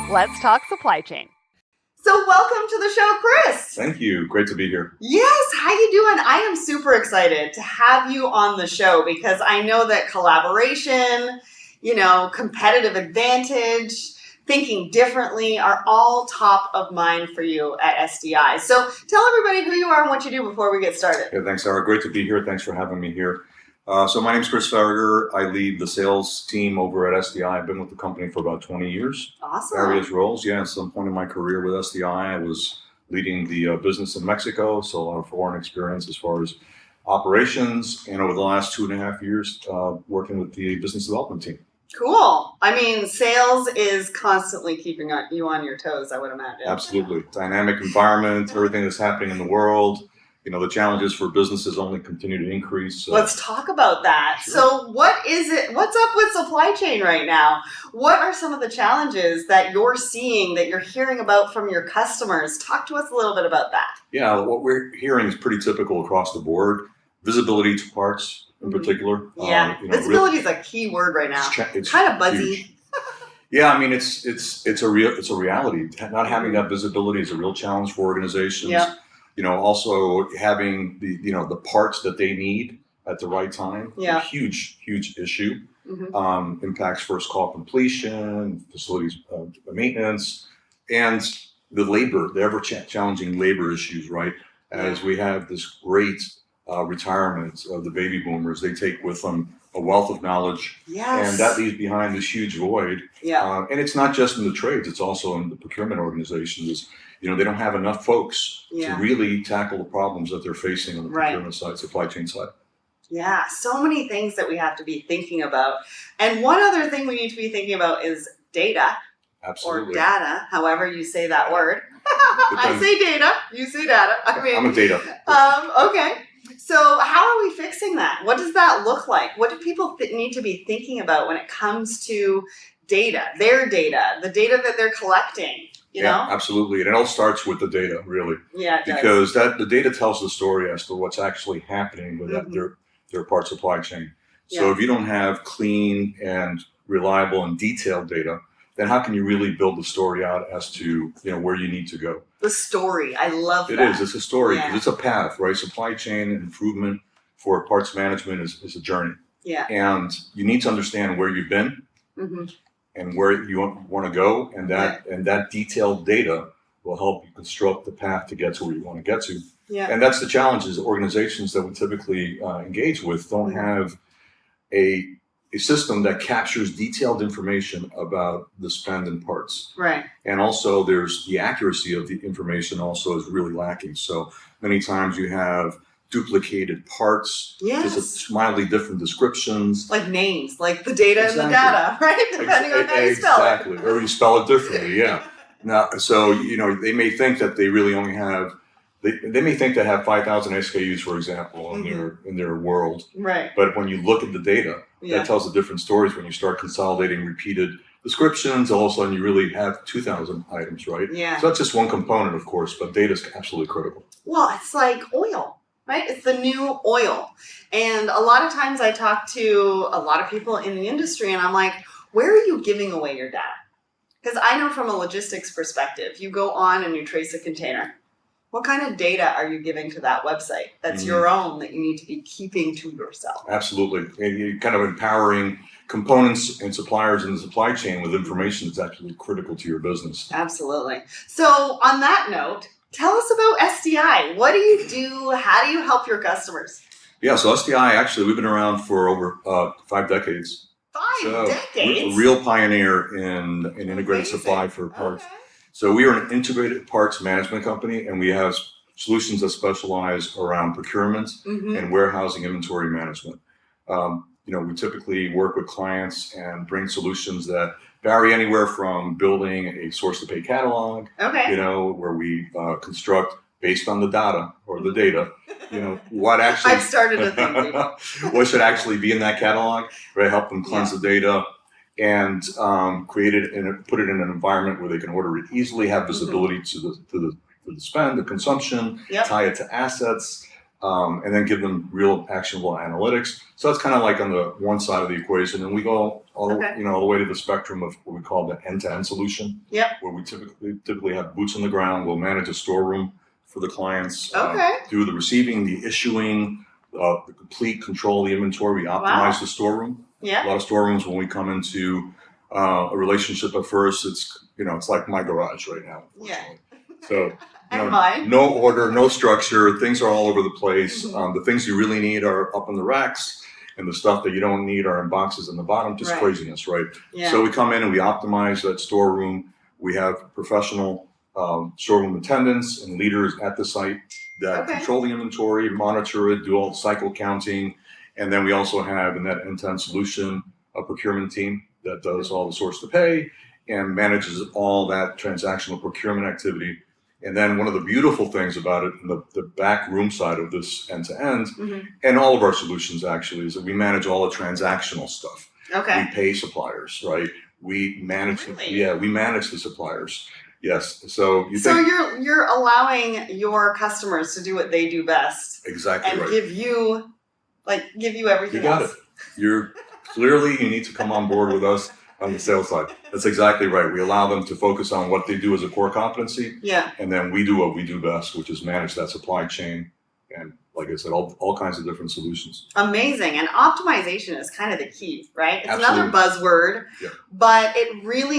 Let's talk supply chain. So welcome to the show, Chris. Thank you. Great to be here. Yes, how you doing? I am super excited to have you on the show because I know that collaboration, competitive advantage, thinking differently are all top of mind for you at SDI. So tell everybody who you are and what you do before we get started. Yeah, thanks, Sarah. Great to be here. Thanks for having me here. So my name is Chris Farragher. I lead the sales team over at SDI. I've been with the company for about 20 years. Awesome. Various roles. Yeah, at some point in my career with SDI, I was leading the business in Mexico, so a lot of foreign experience as far as operations. And over the last 2.5 years, working with the business development team. Cool. I mean, sales is constantly keeping you on your toes, I would imagine. Absolutely. Dynamic environment, everything that's happening in the world. The challenges for businesses only continue to increase. So. Let's talk about that. Sure. So what is it? What's up with supply chain right now? What are some of the challenges that you're seeing, that you're hearing about from your customers? Talk to us a little bit about that. Yeah, what we're hearing is pretty typical across the board. Visibility to parts in particular. Yeah, visibility is a key word right now. It's kind of buzzy. Huge. Yeah, I mean it's a reality. Not having that visibility is a real challenge for organizations. Yeah. Also having the parts that they need at the right time. Yeah. A huge issue. Mm-hmm. Impacts first call completion, facilities maintenance, and the ever challenging labor issues, right? As we have this great retirement of the baby boomers, they take with them a wealth of knowledge. Yes. And that leaves behind this huge void. Yeah. And it's not just in the trades, it's also in the procurement organizations. They don't have enough folks to really tackle the problems that they're facing on the procurement side, supply chain side. Yeah, so many things that we have to be thinking about. And one other thing we need to be thinking about is data. Absolutely. Or data, however you say that word. I say data, you say data. I'm a data. Okay. So how are we fixing that? What does that look like? What do people need to be thinking about when it comes to data, their data, the data that they're collecting? You know? Absolutely. And it all starts with the data, really. Yeah, because the data tells the story as to what's actually happening with their part supply chain. So if you don't have clean and reliable and detailed data, then how can you really build the story out as to where you need to go? The story, I love that. It is. It's a story because it's a path, right? Supply chain improvement for parts management is a journey. Yeah. And you need to understand where you've been. Mm-hmm. And where you want to go, and that detailed data will help you construct the path to get to where you want to get to. Yeah. And that's the challenge is organizations that we typically engage with don't have a system that captures detailed information about the spend in parts. Right. And also there's the accuracy of the information also is really lacking. So many times you have duplicated parts, just mildly different descriptions. Like names, like the data and the data, right? Depending on how you spell it. Exactly, or you spell it differently, yeah. Now, so, they may think that they really only have, they may think they have 5,000 SKUs, for example, in their world. Right. But when you look at the data, that tells the different stories. When you start consolidating repeated descriptions, all of a sudden you really have 2,000 items, right? Yeah. So that's just one component, of course, but data is absolutely critical. Well, it's like oil. Right? It's the new oil. And a lot of times I talk to a lot of people in the industry and I'm like, where are you giving away your data? Because I know from a logistics perspective, you go on and you trace a container. What kind of data are you giving to that website that's your own that you need to be keeping to yourself? Absolutely. And you're kind of empowering components and suppliers in the supply chain with information that's actually critical to your business. Absolutely. So on that note, tell us about SDI. What do you do? How do you help your customers? Yeah, so SDI, actually, we've been around for over 5 decades. 5 decades? We're a real pioneer in integrated supply for parts. Okay. So we are an integrated parts management company, and we have solutions that specialize around procurement and warehousing inventory management. We typically work with clients and bring solutions that vary anywhere from building a source-to-pay catalog, where we construct based on the data or the data, what actually... I've started to think. What should actually be in that catalog, right? Help them cleanse the data and create it and put it in an environment where they can order it easily, have visibility to the spend, the consumption, tie it to assets, and then give them real actionable analytics. So that's kind of like on the one side of the equation. And we go all the way to the spectrum of what we call the end-to-end solution, where we typically have boots on the ground. We'll manage a storeroom for the clients, do the receiving, the issuing, the complete control of the inventory. We optimize the storeroom. A lot of storerooms, when we come into a relationship at first, it's like my garage right now. So no order, no structure. Things are all over the place. The things you really need are up in the racks, and the stuff that you don't need are in boxes in the bottom. Just craziness, right? So we come in and we optimize that storeroom. We have professional storeroom attendants and leaders at the site that control the inventory, monitor it, do all the cycle counting. And then we also have, in that end-to-end solution, a procurement team that does all the source to pay and manages all that transactional procurement activity. And then one of the beautiful things about it, the back room side of this end-to-end, and all of our solutions actually, is that we manage all the transactional stuff. We pay suppliers, right? We manage we manage the suppliers. Yes. So you're allowing your customers to do what they do best. Exactly. And right. give you everything You got else. it. You need to come on board with us on the sales side. That's exactly right. We allow them to focus on what they do as a core competency. And then we do what we do best, which is manage that supply chain. And like I said, all kinds of different solutions. Amazing. And optimization is kind of the key, right? It's Absolutely. another buzzword, but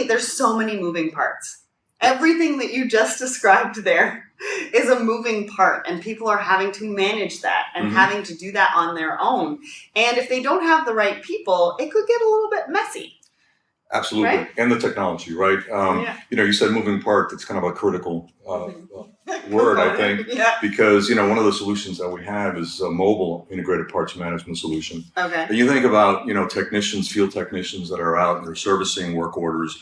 there's so many moving parts. Everything that you just described there is a moving part, and people are having to manage that and having to do that on their own. And if they don't have the right people, it could get a little bit messy. Absolutely. Right? And the technology, right? You said moving part, it's kind of a critical word, I think, because, one of the solutions that we have is a mobile integrated parts management solution. And you think about, field technicians that are out and they're servicing work orders,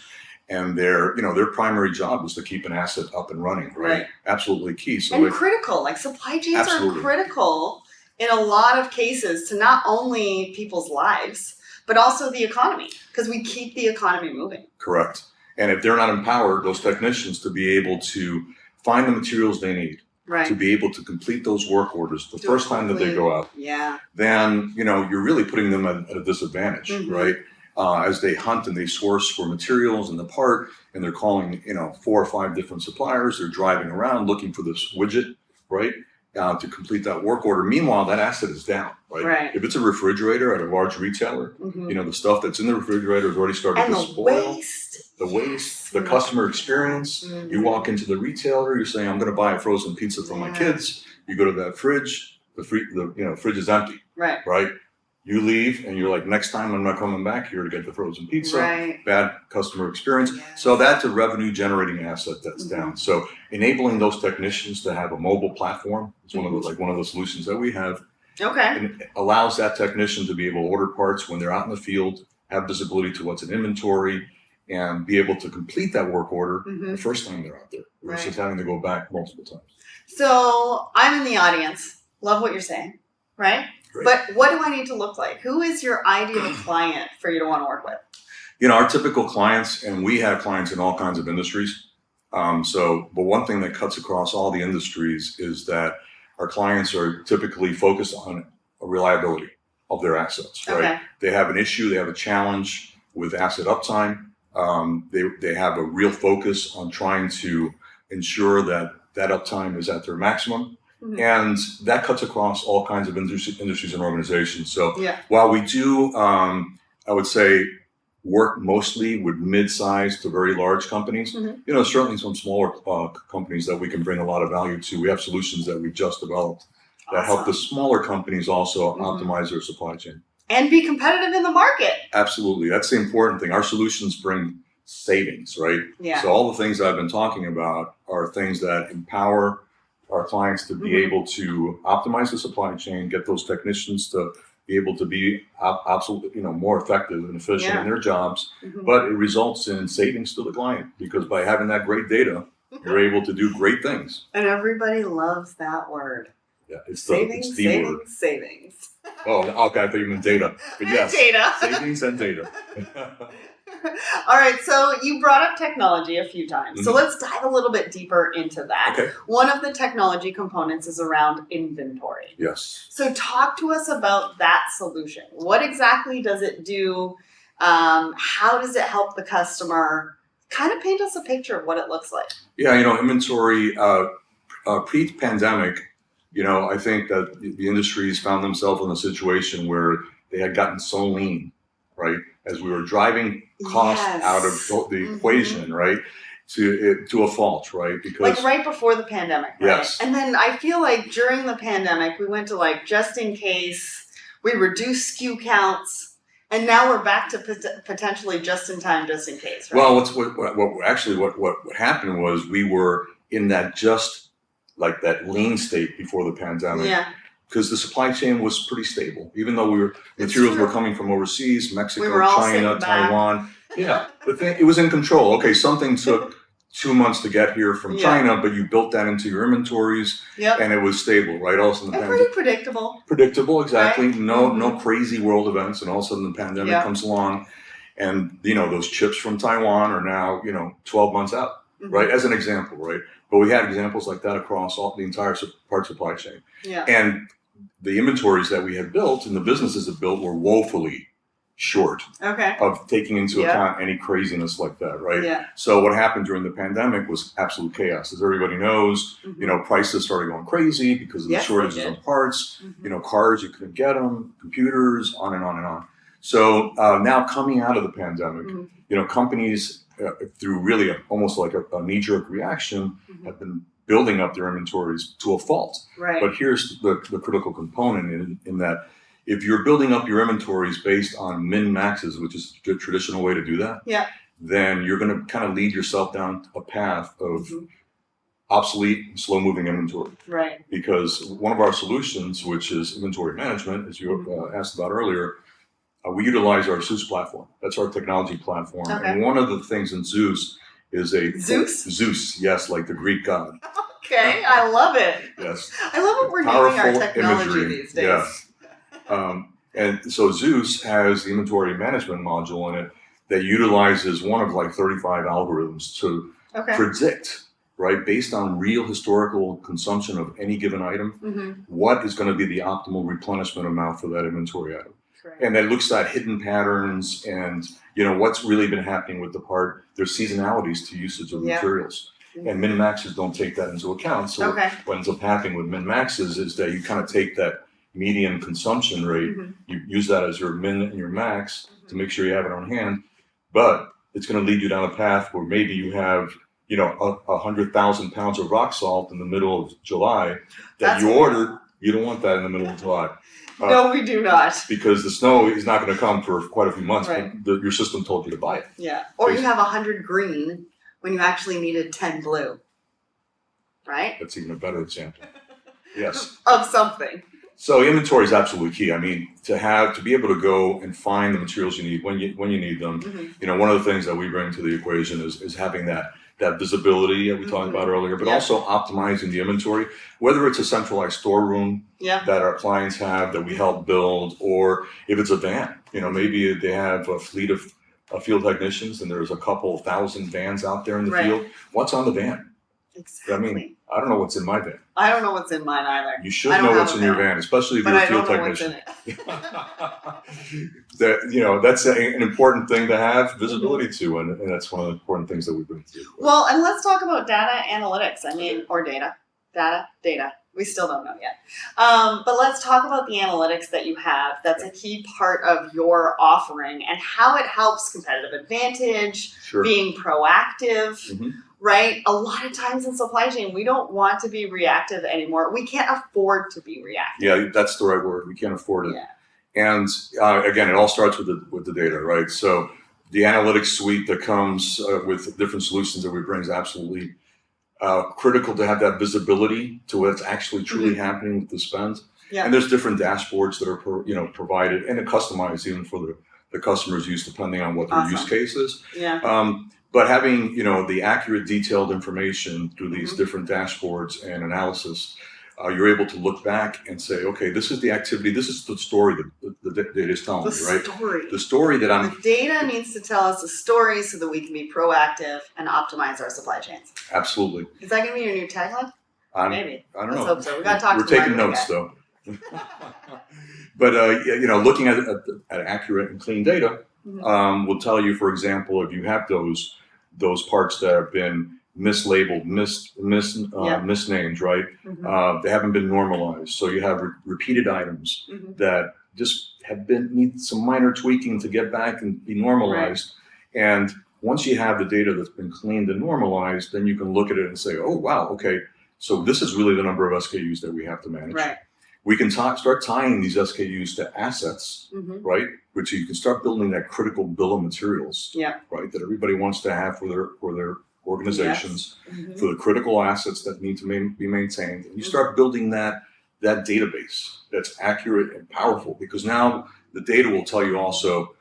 and their primary job is to keep an asset up and running, right? Absolutely key. So critical, like supply chains are critical in a lot of cases to not only people's lives, but also the economy, because we keep the economy moving. Correct. And if they're not empowered, those technicians, to be able to find the materials they need, to be able to complete those work orders the first time that they go out, then, you're really putting them at a disadvantage, right? As they hunt and they source for materials and the part, and they're calling, 4 or 5 different suppliers. They're driving around looking for this widget, right? To complete that work order. Meanwhile, that asset is down, right? If it's a refrigerator at a large retailer, the stuff that's in the refrigerator has already started to spoil. The waste, the customer experience. You walk into the retailer, you're saying, I'm going to buy a frozen pizza for my kids. You go to that fridge, the fridge is empty, right? You leave and you're like, next time I'm not coming back here to get the frozen pizza. Bad customer experience. So that's a revenue generating asset that's down. So enabling those technicians to have a mobile platform is one of the solutions that we have. And it allows that technician to be able to order parts when they're out in the field, have visibility to what's in inventory, and be able to complete that work order the first time they're out there versus having to go back multiple times. So I'm in the audience. Love what you're saying, right? Great. But what do I need to look like? Who is your ideal client for you to want to work with? Our typical clients, and we have clients in all kinds of industries. But one thing that cuts across all the industries is that our clients are typically focused on a reliability of their assets, right? They have an issue, they have a challenge with asset uptime. They have a real focus on trying to ensure that uptime is at their maximum. And that cuts across all kinds of industries and organizations. So while we do, I would say, work mostly with mid-sized to very large companies, certainly some smaller companies that we can bring a lot of value to. We have solutions that we've just developed that help the smaller companies also optimize their supply chain. And be competitive in the market. Absolutely. That's the important thing. Our solutions bring savings, right? So all the things I've been talking about are things that empower our clients to be able to optimize the supply chain, get those technicians to be able to be absolutely, more effective and efficient in their jobs. But it results in savings to the client, because by having that great data, you're able to do great things. And everybody loves that word. It's savings, the word. Savings. Oh, okay. I thought you meant data. But yes, data. Savings and data. All right, so you brought up technology a few times. So let's dive a little bit deeper into that. Okay. One of the technology components is around inventory. Yes. So talk to us about that solution. What exactly does it do? How does it help the customer? Kind of paint us a picture of what it looks like. Yeah, inventory, pre-pandemic, I think that the industries found themselves in a situation where they had gotten so lean, right? As we were driving costs out of the equation, right? To a fault, right? Because like right before the pandemic, right? Yes. And then I feel like during the pandemic, we went to like just in case, we reduced SKU counts, and now we're back to potentially just in time, just in case, right? Well, what happened was we were in that just like that lean state before the pandemic. Yeah. Because the supply chain was pretty stable, even though materials were coming from overseas, Mexico, China, Taiwan. Yeah, it was in control. Okay, something took 2 months to get here from China, but you built that into your inventories, and it was stable, right? All of a sudden, pretty predictable. Predictable, exactly. Right? No crazy world events, and all of a sudden the pandemic comes along, and those chips from Taiwan are now 12 months out, right? As an example, right? But we had examples like that across the entire part supply chain. Yeah. And the inventories that we had built and the businesses had built were woefully short of taking into account any craziness like that, right? Yeah. So what happened during the pandemic was absolute chaos. As everybody knows, prices started going crazy because of the shortages of parts, cars, you couldn't get them, computers, on and on and on. So now coming out of the pandemic, companies through really almost like a knee-jerk reaction have been building up their inventories to a fault. Right. But here's the critical component in that if you're building up your inventories based on min-maxes, which is the traditional way to do that, then you're going to kind of lead yourself down a path of obsolete, slow-moving inventory. Right. Because one of our solutions, which is inventory management, as you asked about earlier, we utilize our Zeus platform. That's our technology platform. Okay. And one of the things in Zeus is Zeus? Zeus, yes, like the Greek god. Okay, I love it. Yes. I love it. We're naming our technology imagery. these days. Yeah. And so Zeus has the inventory management module in it that utilizes one of like 35 algorithms to predict, right, based on real historical consumption of any given item, what is going to be the optimal replenishment amount for that inventory item. Correct. And that looks at hidden patterns and, what's really been happening with the part. There's seasonalities to usage of materials. And min-maxes don't take that into account. So what ends up happening with min-maxes is that you kind of take that median consumption rate, you use that as your min and your max to make sure you have it on hand, but it's going to lead you down a path where maybe you have 100,000 pounds of rock salt in the middle of July that you ordered. You don't want that in the middle of July. No, we do not. Because the snow is not going to come for quite a few months. Right. But your system told you to buy it. Yeah. Or you have 100 green when you actually needed 10 blue. Right? That's even a better example. Yes. Of something. So inventory is absolutely key. I mean, to be able to go and find the materials you need when you need them. One of the things that we bring to the equation is having that visibility that we talked about earlier, but also optimizing the inventory, whether it's a centralized storeroom that our clients have that we help build, or if it's a van, maybe they have a fleet of field technicians and there's a couple thousand vans out there in the field. What's on the van? Exactly. I mean, I don't know what's in my van. I don't know what's in mine either. You should know what's in your van, especially if you're a field technician. That's an important thing to have visibility to, and that's one of the important things that we bring to you. Well, and let's talk about data analytics. Or data. We still don't know yet. But let's talk about the analytics that you have. That's a key part of your offering and how it helps competitive advantage, being proactive. Right? A lot of times in supply chain, we don't want to be reactive anymore. We can't afford to be reactive. Yeah, that's the right word. We can't afford it. Yeah. And again, it all starts with the data, right? So the analytics suite that comes with different solutions that we bring is absolutely critical to have that visibility to what's actually truly happening with the spend. Yeah. And there's different dashboards that are provided and customized even for the customer's use depending on what their use case is. Yeah. But having the accurate, detailed information through these different dashboards and analysis you're able to look back and say, okay, this is the activity, this is the story that the data is telling me, right? The story that The data needs to tell us a story so that we can be proactive and optimize our supply chains. Absolutely. Is that going to be your new tagline? Maybe. I don't know. Let's hope so. We got to talk We're to the taking notes, though. But, looking at accurate and clean data will tell you, for example, if you have those parts that have been mislabeled, misnamed, right? They haven't been normalized. So you have repeated items that just need some minor tweaking to get back and be normalized. Right. And once you have the data that's been cleaned and normalized, then you can look at it and say, oh, wow, okay, so this is really the number of SKUs that we have to manage. Right. We can start tying these SKUs to assets, right? Which you can start building that critical bill of materials, right? That everybody wants to have for their organizations, for the critical assets that need to be maintained. And you start building that database that's accurate and powerful, because now the data will tell you also,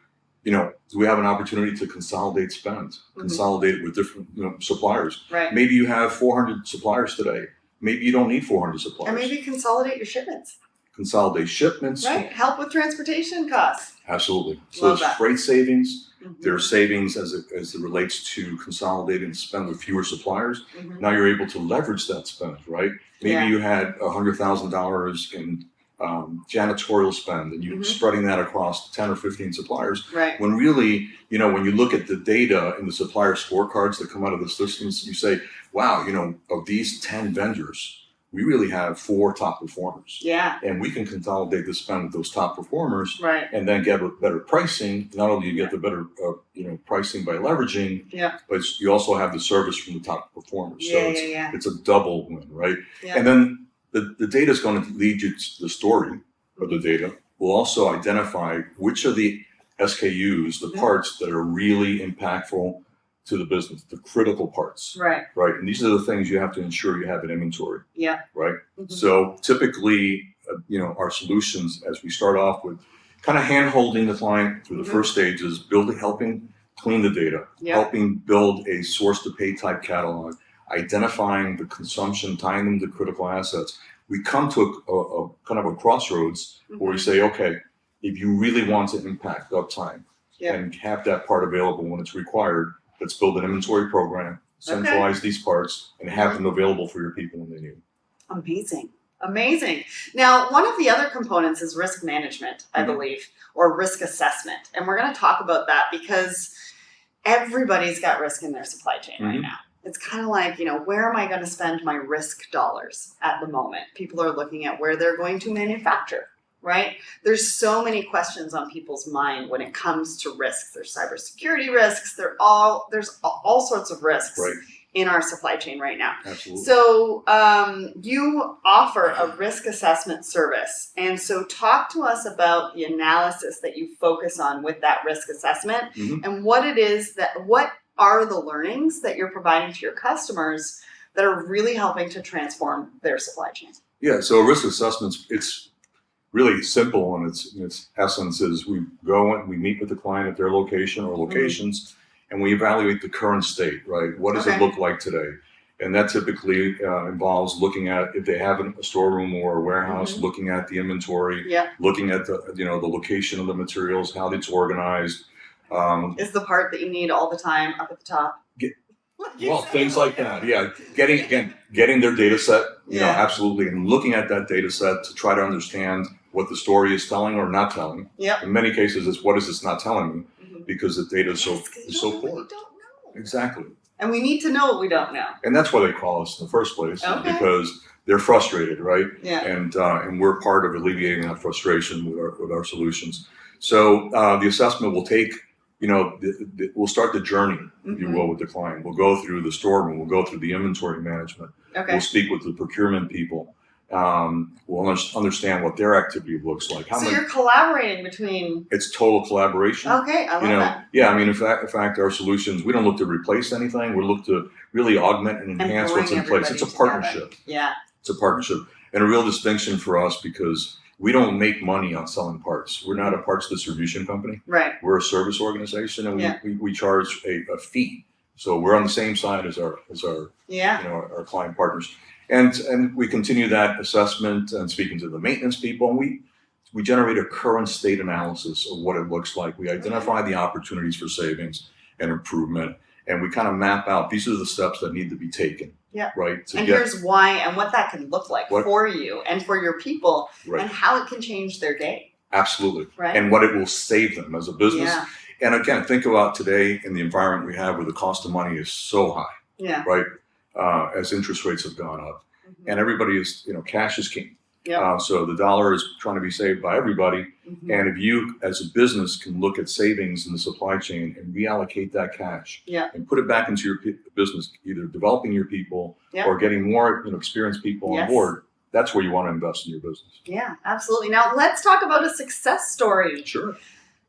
do we have an opportunity to consolidate spend, consolidate it with different suppliers. Right. Maybe you have 400 suppliers today. Maybe you don't need 400 suppliers. And maybe consolidate your shipments. Consolidate shipments. Right. Help with transportation costs. Absolutely. So there's freight savings. There's savings as it relates to consolidating spend with fewer suppliers. Now you're able to leverage that spend, right? Maybe you had $100,000 in janitorial spend, and you're spreading that across 10 or 15 suppliers. Right. When really, when you look at the data in the supplier scorecards that come out of the systems, you say, wow, of these 10 vendors, we really have 4 top performers. Yeah. And we can consolidate the spend with those top performers, right, and then get better pricing. Not only do you get the better pricing by leveraging, but you also have the service from the top performers. It's a double win, right? Yeah. And then the data is going to lead you to the story of the data. We'll also identify which of the SKUs, the parts that are really impactful to the business, the critical parts. Right. Right. And these are the things you have to ensure you have in inventory. Yeah. Right. So typically, our solutions, as we start off with kind of hand-holding the client through the first stages, helping clean the data, helping build a source-to-pay type catalog, identifying the consumption, tying them to critical assets. We come to a kind of a crossroads where we say, okay, if you really want to impact uptime and have that part available when it's required, let's build an inventory program, centralize these parts, and have them available for your people when they need them. Amazing. Amazing. Now, one of the other components is risk management, I believe, or risk assessment. And we're going to talk about that because everybody's got risk in their supply chain right now. It's kind of like, where am I going to spend my risk dollars at the moment? People are looking at where they're going to manufacture, right? There's so many questions on people's mind when it comes to risks. There's cybersecurity risks. There's all sorts of risks in our supply chain right now. Absolutely. So you offer a risk assessment service. And so talk to us about the analysis that you focus on with that risk assessment and what are the learnings that you're providing to your customers that are really helping to transform their supply chains? Yeah, so risk assessments, it's really simple in its essence is we go and we meet with the client at their location or locations and we evaluate the current state, right? What does it look like today? And that typically involves looking at if they have a storeroom or a warehouse, looking at the inventory, looking at the the location of the materials, how it's organized. Is the part that you need all the time up at the top? Things like that. Yeah, getting their data set. Absolutely, and looking at that data set to try to understand what the story is telling or not telling. Yeah. In many cases, it's what is this not telling me because the data is so poor. We don't know. Exactly. And we need to know what we don't know. And that's why they call us in the first place, because they're frustrated, right? Yeah. And we're part of alleviating that frustration with our solutions. So the assessment will take. We'll start the journey, if you will, with the client. We'll go through the storeroom. We'll go through the inventory management. Okay. We'll speak with the procurement people. We'll understand what their activity looks like. You're collaborating between... It's total collaboration. Okay, I love that. Yeah, in fact, our solutions, we don't look to replace anything. We look to really augment and enhance what's in place. It's a partnership. Yeah. It's a partnership. And a real distinction for us because we don't make money on selling parts. We're not a parts distribution company. Right. We're a service organization, and we charge a fee. So we're on the same side as our our client partners. And we continue that assessment and speaking to the maintenance people, and we generate a current state analysis of what it looks like. We identify the opportunities for savings and improvement, and we kind of map out, these are the steps that need to be taken. Yeah. Right. And here's why and what that can look like for you and for your people, right, and how it can change their day. Absolutely. Right. And what it will save them as a business. Yeah. And again, think about today in the environment we have where the cost of money is so high. Yeah. Right. As interest rates have gone up, and everybody is, cash is king. Yeah. So the dollar is trying to be saved by everybody. And if you, as a business, can look at savings in the supply chain and reallocate that cash, and put it back into your business, either developing your people or getting more, experienced people on board, that's where you want to invest in your business. Yeah, absolutely. Now let's talk about a success story. Sure.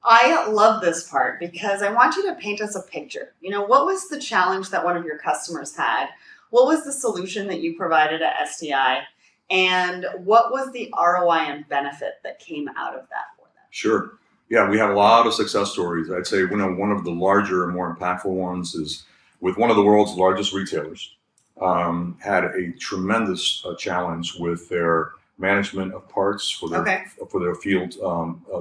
I love this part because I want you to paint us a picture. What was the challenge that one of your customers had? What was the solution that you provided at SDI? And what was the ROI and benefit that came out of that for them? Sure. Yeah, we have a lot of success stories. I'd say one of the larger and more impactful ones is with one of the world's largest retailers. Had a tremendous challenge with their management of parts for their field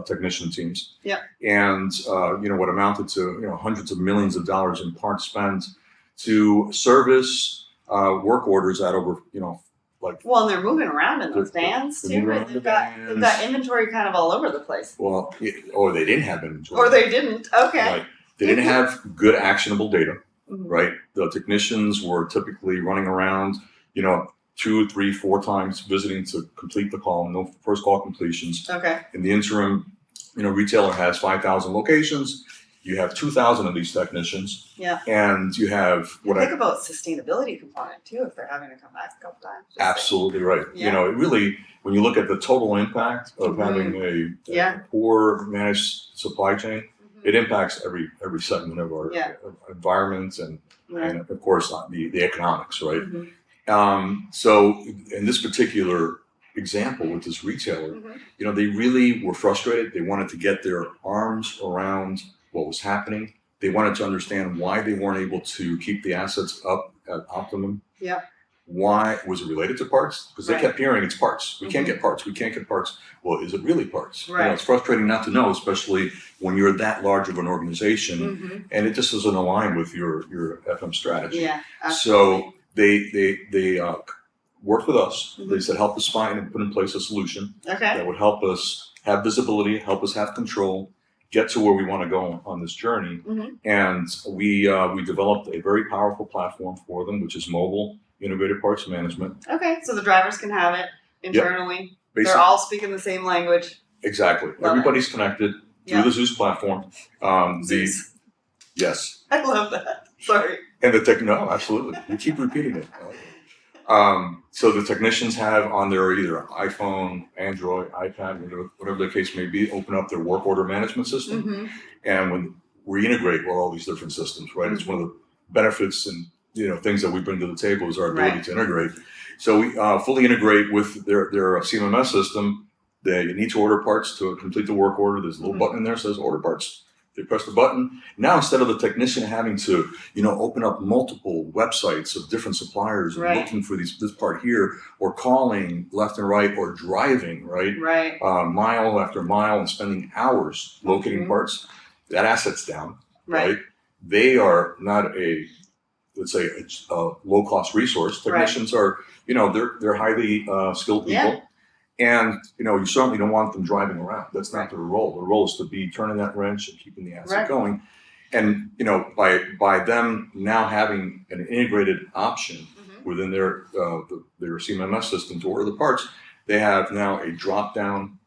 technician teams. Yeah. And what amounted to hundreds of millions of dollars in parts spent to service work orders at over well, and they're moving around in those vans too. Right? They've got inventory kind of all over the place. Well, or they didn't have inventory. Or they didn't. Okay. Right. They didn't have good actionable data. Right. The technicians were typically running around, 2, 3, 4 times visiting to complete the call. No first call completions. Okay. In the interim, retailer has 5,000 locations. You have 2,000 of these technicians. Yeah. And you have think about sustainable component too, if they're having to come back a couple times. Absolutely right. Yeah. It really, when you look at the total impact of having a poor managed supply chain, it impacts every segment of our environment and of course the economics, right? So in this particular example with this retailer, they really were frustrated. They wanted to get their arms around what was happening. They wanted to understand why they weren't able to keep the assets up at optimum. Yeah. Why was it related to parts? Because they kept hearing it's parts. We can't get parts. We can't get parts. Well, is it really parts? Right. It's frustrating not to know, especially when you're that large of an organization, and it just doesn't align with your FM strategy. Yeah. Absolutely. So they worked with us. They said, help us find and put in place a solution that would help us have visibility, help us have control, get to where we want to go on this journey. And we developed a very powerful platform for them, which is mobile integrated parts management. Okay, so the drivers can have it internally. Yep. They're all speaking the same language. Exactly. Everybody's connected through the Zeus platform. Zeus. Yes. I love that. Sorry. And no, absolutely. You keep repeating it. So the technicians have on their either iPhone, Android, iPad, whatever the case may be, open up their work order management system. And when we integrate with all these different systems, right? It's one of the benefits and things that we bring to the table is our ability to integrate. So we fully integrate with their CMMS system. They need to order parts to complete the work order. There's a little button in there that says order parts. They press the button. Now, instead of the technician having to, open up multiple websites of different suppliers and looking for this part here, or calling left and right, or driving, mile after mile and spending hours locating parts, that asset's down, right? They are not let's say a low-cost resource. Technicians are, they're highly skilled people. And, you certainly don't want them driving around. That's not their role. Their role is to be turning that wrench and keeping the asset going. And, by them now having an integrated option within their CMMS system to order the parts, they have now a drop-down,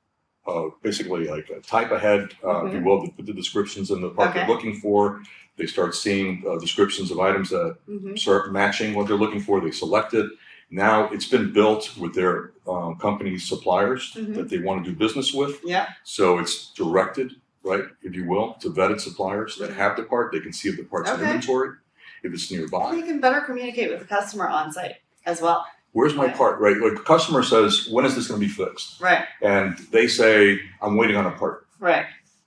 basically like a type ahead, if you will, to put the descriptions in the part they're looking for. They start seeing descriptions of items that start matching what they're looking for. They select it. Now it's been built with their company suppliers that they want to do business with. So it's directed, if you will, to vetted suppliers that have the part. They can see if the part's in inventory, if it's nearby. They can better communicate with the customer on site as well. Where's my part, Like the customer says, when is this going to be fixed? And they say, I'm waiting on a part.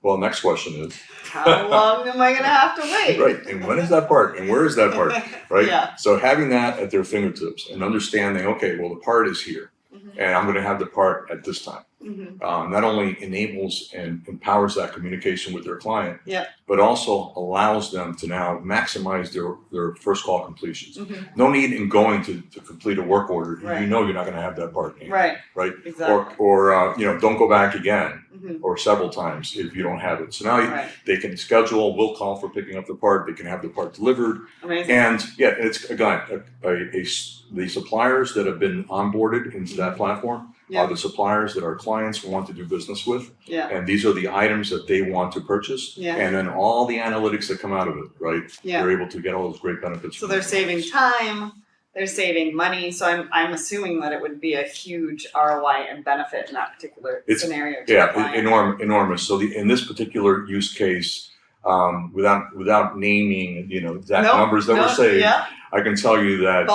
Well, next question is, how long am I going to have to wait? Right, and when is that part, and where is that part, right? Yeah. So having that at their fingertips and understanding, okay, well, the part is here, and I'm going to have the part at this time. Not only enables and empowers that communication with their client, but also allows them to now maximize their first call completions. No need in going to complete a work order. You know you're not going to have that part. Right. Exactly. Or don't go back again or several times if you don't have it. So now they can schedule, will call for picking up the part. They can have the part delivered. Amazing. And it's again the suppliers that have been onboarded into that platform are the suppliers that our clients want to do business with. And these are the items that they want to purchase. And then all the analytics that come out of it, right? They're able to get all those great benefits. So they're saving time, they're saving money. So I'm assuming that it would be a huge ROI and benefit in that particular scenario. Enormous. So in this particular use case, without naming, exact numbers that were saved, I can tell you that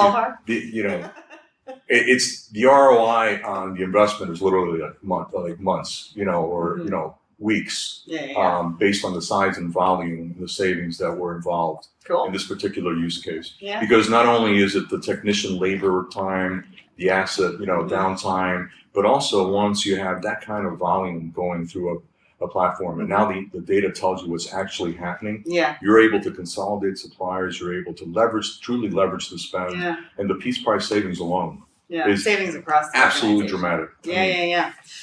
it's the ROI on the investment is literally months, or weeks, based on the size and volume, the savings that were involved in this particular use case. Because not only is it the technician labor time, the asset, downtime, but also once you have that kind of volume going through a platform, and now the data tells you what's actually happening. You're able to consolidate suppliers. You're able to truly leverage the spend, and the piece price savings alone. Savings across the absolutely dramatic.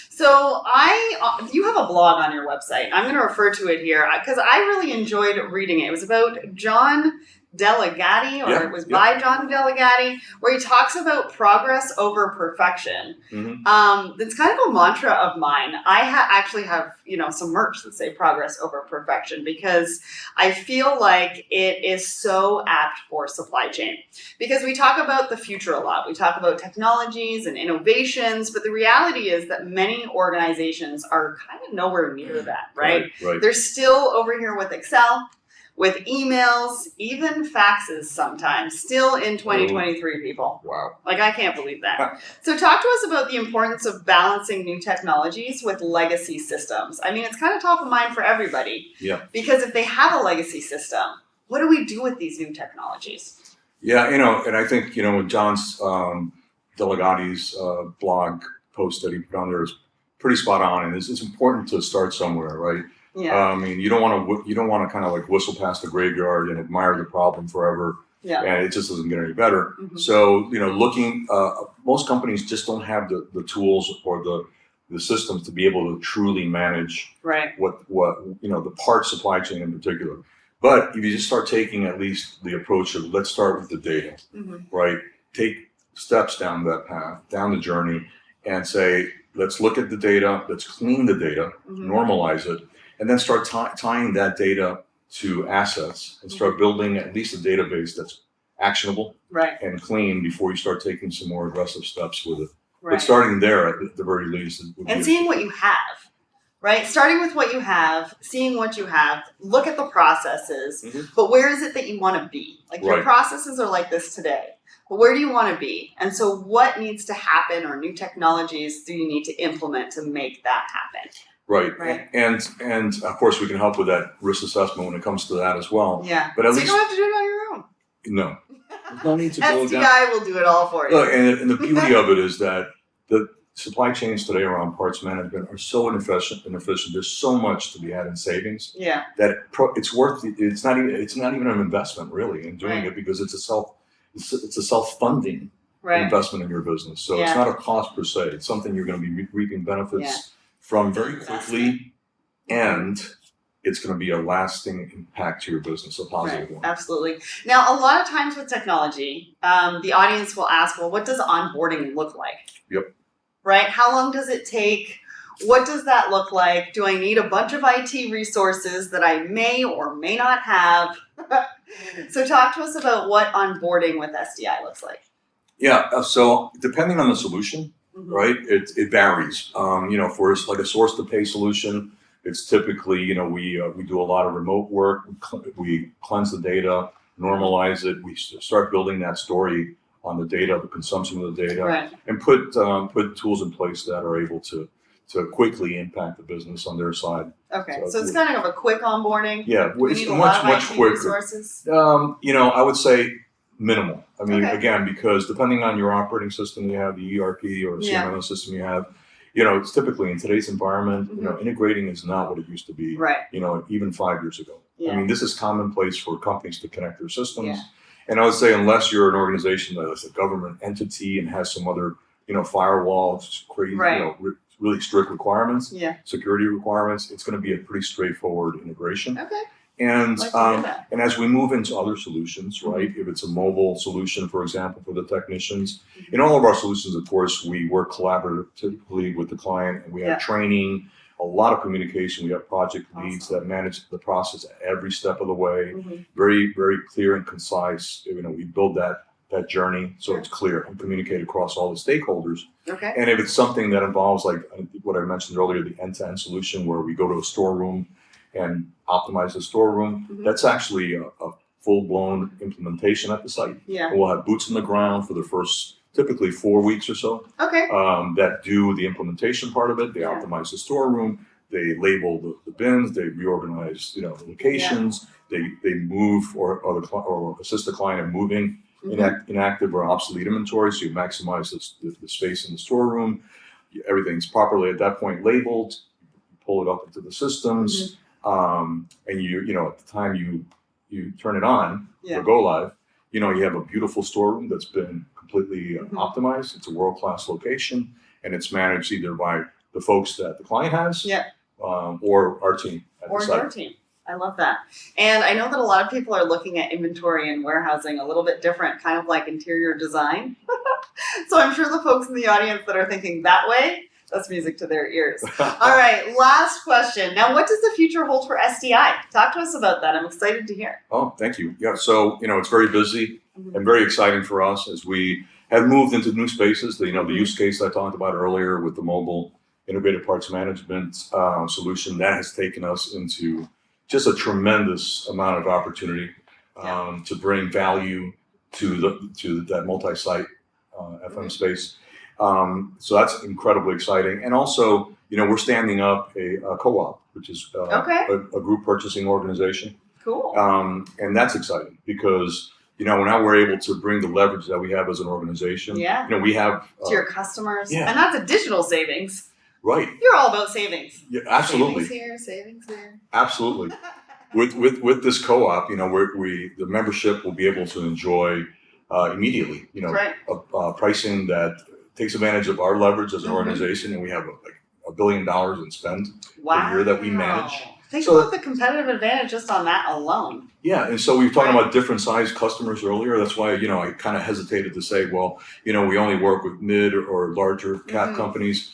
So you have a blog on your website. I'm going to refer to it here because I really enjoyed reading it. It was about John Delegati, or it was by John Delegati, where he talks about progress over perfection. That's kind of a mantra of mine. I actually have, some merch that say progress over perfection, because I feel like it is so apt for supply chain. Because we talk about the future a lot. We talk about technologies and innovations, but the reality is that many organizations are kind of nowhere near that, right? They're still over here with Excel, with emails, even faxes sometimes, still in 2023, people. Wow. I can't believe that. So talk to us about the importance of balancing new technologies with legacy systems. I mean, it's kind of top of mind for everybody. Because if they have a legacy system, what do we do with these new technologies? And I think, with John's Delegati's blog post that he put on there is pretty spot on. And it's important to start somewhere, right? I mean, you don't want to kind of whistle past the graveyard and admire the problem forever, and it just doesn't get any better. So most companies just don't have the tools or the systems to be able to truly manage what the part supply chain in particular. But if you just start taking at least the approach of let's start with the data, right? Take steps down that path, down the journey, and say let's look at the data, let's clean the data, normalize it. And then start tying that data to assets and start building at least a database that's actionable and clean before you start taking some more aggressive steps with it. But starting there at the very least. And seeing what you have, right? Starting with what you have, seeing what you have, look at the processes, but where is it that you want to be? Your processes are like this today, but where do you want to be? And so what needs to happen, or new technologies do you need to implement to make that happen? Right. And of course we can help with that risk assessment when it comes to that as well. But at least you don't have to do it on your own. No. There's no need to go down. SDI will do it all for you. Look, and the beauty of it is that the supply chains today around parts management are so inefficient. There's so much to be had in savings. That it's worth it. It's not even an investment really in doing it, because it's a self-funding investment in your business. So it's not a cost per se. It's something you're going to be reaping benefits from very quickly, and it's going to be a lasting impact to your business, a positive one. Absolutely. Now, a lot of times with technology, the audience will ask, well, what does onboarding look like? Right? How long does it take? What does that look like? Do I need a bunch of IT resources that I may or may not have? So talk to us about what onboarding with SDI looks like. So depending on the solution, right? It varies. For a source to pay solution, it's typically, we do a lot of remote work. We cleanse the data, normalize it. We start building that story on the data, the consumption of the data, and put tools in place that are able to to quickly impact the business on their side. Okay, so it's kind of a quick onboarding. Yeah, Do we it's need a much lot of IT quicker. resources? You know, I would say minimal. I mean, Okay. again, because depending on your operating system you have, the ERP or CMMS system you have, you know, it's typically in today's environment, you know, integrating is not what it used to be, Right. you know, even 5 years ago. Yeah. I mean, this is commonplace for companies to connect their systems. Yeah. And I would say, unless you're an organization that is a government entity and has some other, you know, firewalls, crazy, Right. you know, really strict requirements, Yeah. security requirements, it's going to be a pretty straightforward integration. Okay. And Like to hear that. and as we move into other solutions, right? If it's a mobile solution, for example, for the technicians, in all of our solutions, of course, we work collaboratively with the client, and we have training, a lot of communication. We have project leads that manage the process every step of the way. Very, very clear and concise. You know, we build that journey so it's clear and communicate across all the stakeholders. Okay. And if it's something that involves, like what I mentioned earlier, the end-to-end solution where we go to a storeroom and optimize the storeroom, that's actually a full-blown implementation at the site. Yeah. And we'll have boots on the ground for the first typically 4 weeks or so Okay. that do the implementation part of it. They optimize the storeroom, they label the bins, they reorganize, you know, the locations, they move or assist the client in moving inactive or obsolete inventory, so you maximize the space in the storeroom. Everything's properly at that point labeled. You pull it up into the systems, and you know at the time you turn it on or go live, you know you have a beautiful storeroom that's been completely optimized. It's a world-class location, and it's managed either by the folks that the client has, or our team at the site. Your team. I love that. And I know that a lot of people are looking at inventory and warehousing a little bit different, kind of like interior design. So I'm sure the folks in the audience that are thinking that way, that's music to their ears. All right, last question. Now, what does the future hold for SDI? Talk to us about that. I'm excited to hear. Oh, thank you. Yeah, so, you know, it's very busy and very exciting for us as we have moved into new spaces. The use case I talked about earlier with the mobile integrated parts management solution, that has taken us into just a tremendous amount of opportunity to bring value to that multi-site FM space. So that's incredibly exciting. And also, you know, we're standing up a co-op, which is a group purchasing organization. Cool. And that's exciting because, you know, now we're able to bring the leverage that we have as an organization. Yeah. You know, we have to your customers. Yeah. And that's additional savings. Right. You're all about savings. Yeah, absolutely. Savings here, savings there. Absolutely. With this co-op, you know, the membership will be able to enjoy immediately, you know, pricing that takes advantage of our leverage as an organization, and we have like $1 billion in spend per year that we manage. Think about the competitive advantage just on that alone. Yeah, and so we were talking about different size customers earlier. That's why, you know, I kind of hesitated to say, well, you know, we only work with mid or larger cap companies.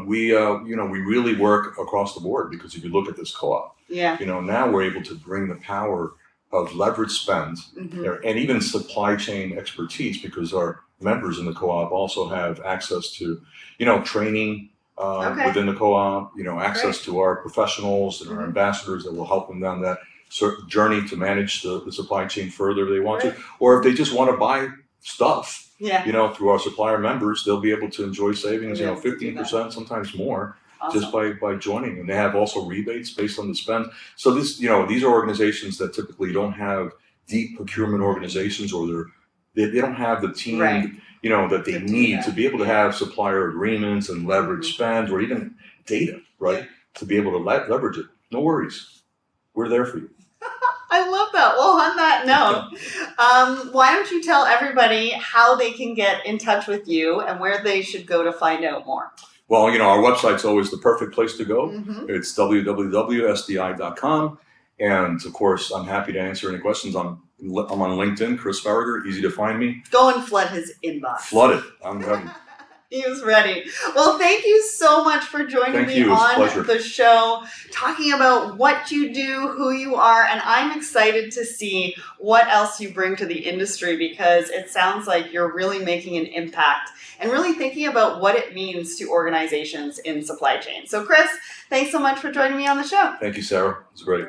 We really work across the board because if you look at this co-op, you know, now we're able to bring the power of leverage spend and even supply chain expertise because our members in the co-op also have access to, you know, training within the co-op, you know, access to our professionals and our ambassadors that will help them down that journey to manage the supply chain further if they want to, or if they just want to buy stuff. You know, through our supplier members, they'll be able to enjoy savings, you know, 15%, sometimes more, just by joining. And they have also rebates based on the spend. So this, you know, these are organizations that typically don't have deep procurement organizations, or they don't have the team, you know, that they need to be able to have supplier agreements and leverage spend, or even data, to be able to leverage it. No worries. We're there for you. I love that. Well, on that note, why don't you tell everybody how they can get in touch with you and where they should go to find out more? Well, you know, our website's always the perfect place to go. It's www.sdi.com. And of course, I'm happy to answer any questions. I'm on LinkedIn, Chris Farragher, easy to find me. Go and flood his inbox. Flood it. I'm ready. He was ready. Well, thank you so much for joining me on the show, talking about what you do, who you are, and I'm excited to see what else you bring to the industry because it sounds like you're really making an impact and really thinking about what it means to organizations in supply chain. So, Chris, thanks so much for joining me on the show. Thank you, Sarah. It was great.